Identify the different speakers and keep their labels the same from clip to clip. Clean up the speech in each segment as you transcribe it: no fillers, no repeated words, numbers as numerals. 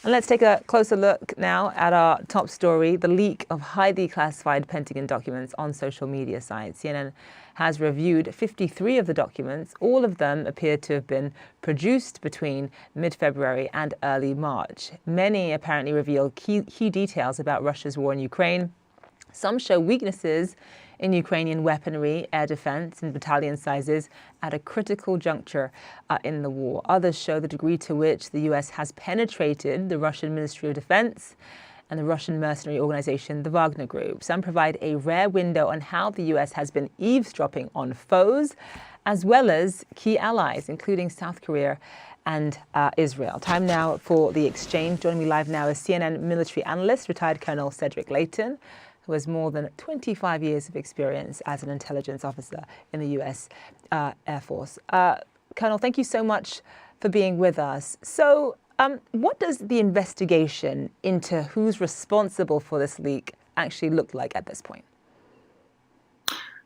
Speaker 1: And let's take a closer look now at our top story, the leak of highly classified Pentagon documents on social media sites. CNN has reviewed 53 of the documents. All of them appear to have been produced between mid-February and early March. Many apparently reveal key details about Russia's war in Ukraine. Some show weaknesses in Ukrainian weaponry, air defense, and battalion sizes at a critical juncture in the war. Others show the degree to which the U.S. has penetrated the Russian Ministry of Defense and the Russian mercenary organization, the Wagner Group. Some provide a rare window on how the U.S. has been eavesdropping on foes, as well as key allies, including South Korea and Israel. Time now for the exchange. Joining me live now is CNN military analyst, retired Colonel Cedric Layton, who has more than 25 years of experience as an intelligence officer in the U.S. Air Force. Colonel, thank you so much for being with us. So what does the investigation into who's responsible for this leak actually look like at this point?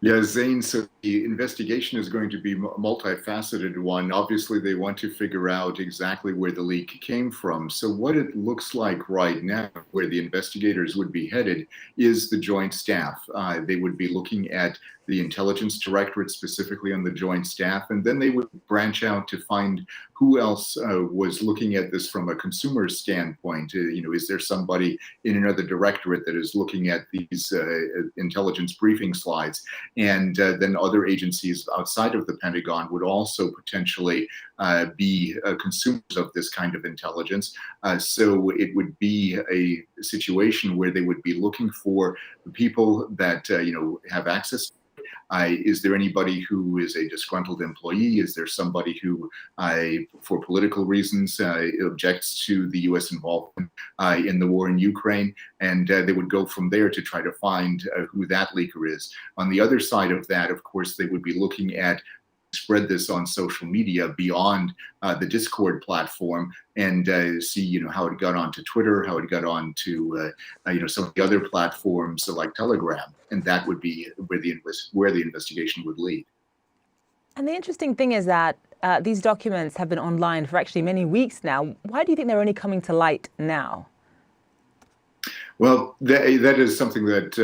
Speaker 2: Yeah, Zane, so the investigation is going to be a multifaceted one. Obviously, they want to figure out exactly where the leak came from. So what it looks like right now, where the investigators would be headed, is the Joint Staff. They would be looking at the Intelligence Directorate, specifically on the Joint Staff, and then they would branch out to find who else was looking at this from a consumer standpoint. Is there somebody in another directorate that is looking at these intelligence briefing slides? And then other agencies outside of the Pentagon would also potentially be consumers of this kind of intelligence. So it would be a situation where they would be looking for people that have access. Is there anybody who is a disgruntled employee? Is there somebody who, for political reasons, objects to the U.S. involvement in the war in Ukraine? And they would go from there to try to find who that leaker is. On the other side of that, of course, they would be looking at spread this on social media beyond the Discord platform and see how it got onto Twitter, how it got onto some of the other platforms like Telegram, and that would be where the investigation would lead.
Speaker 1: And the interesting thing is that these documents have been online for actually many weeks now. Why do you think they're only coming to light now?
Speaker 2: Well, that is something that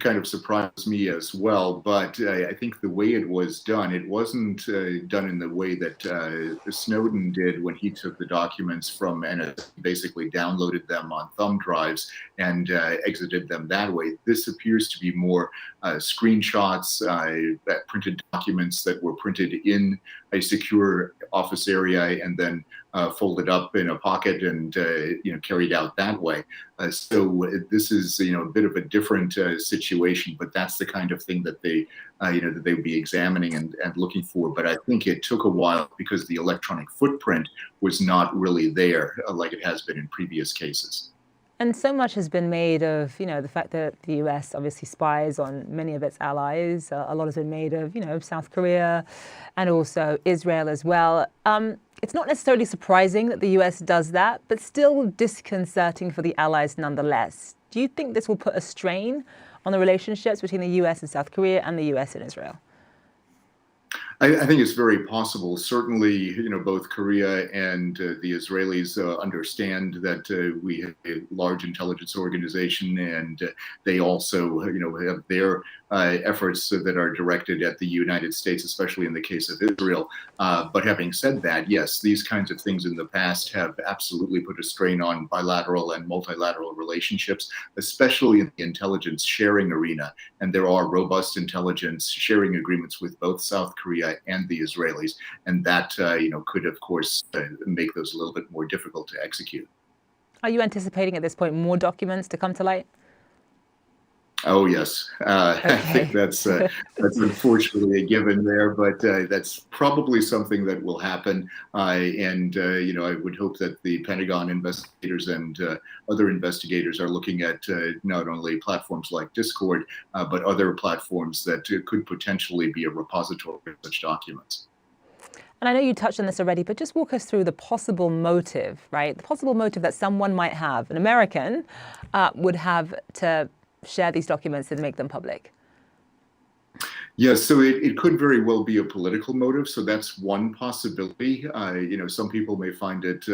Speaker 2: kind of surprised me as well. But I think the way it was done, it wasn't done in the way that Snowden did when he took the documents from NSA, basically downloaded them on thumb drives and exited them that way. This appears to be more screenshots, printed documents that were printed in a secure office area and then folded up in a pocket and carried out that way. So this is a bit of a different situation, but that's the kind of thing that they that they would be examining and looking for. But I think it took a while because the electronic footprint was not really there like it has been in previous cases.
Speaker 1: And so much has been made of, the fact that the U.S. obviously spies on many of its allies. A lot has been made of, South Korea and also Israel as well. It's not necessarily surprising that the U.S. does that, but still disconcerting for the allies nonetheless. Do you think this will put a strain on the relationships between the U.S. and South Korea and the U.S. and Israel?
Speaker 2: I think it's very possible. Certainly, both Korea and the Israelis understand that we have a large intelligence organization, and they also, have their efforts that are directed at the United States, especially in the case of Israel. But having said that, yes, these kinds of things in the past have absolutely put a strain on bilateral and multilateral relationships, especially in the intelligence sharing arena. And there are robust intelligence sharing agreements with both South Korea and the Israelis, and that could, of course, make those a little bit more difficult to execute.
Speaker 1: Are you anticipating at this point more documents to come to light?
Speaker 2: Oh yes, okay. I think that's unfortunately a given there, but that's probably something that will happen. And I would hope that the Pentagon investigators and other investigators are looking at not only platforms like Discord, but other platforms that could potentially be a repository of such documents.
Speaker 1: And I know you touched on this already, but just walk us through the possible motive, right? The possible motive that someone might have, an American, would have to share these documents and make them public.
Speaker 2: Yes, so it could very well be a political motive. So that's one possibility. Some people may find it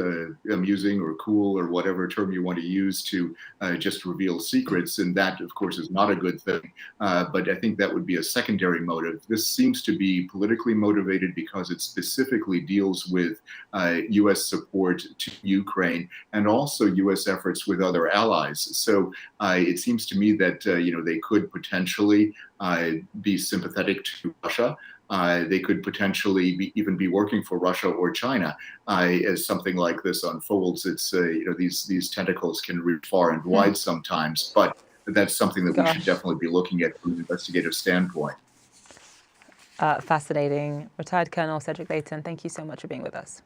Speaker 2: amusing or cool or whatever term you want to use to just reveal secrets. And that, of course, is not a good thing. But I think that would be a secondary motive. This seems to be politically motivated because it specifically deals with U.S. support to Ukraine and also U.S. efforts with other allies. So it seems to me that, they could potentially be sympathetic to Russia. They could potentially even be working for Russia or China as something like this unfolds. It's these tentacles can reach far and wide sometimes, but that's something that we should
Speaker 1: Gosh.
Speaker 2: definitely be looking at from an investigative standpoint.
Speaker 1: Fascinating. Retired Colonel Cedric Layton, thank you so much for being with us.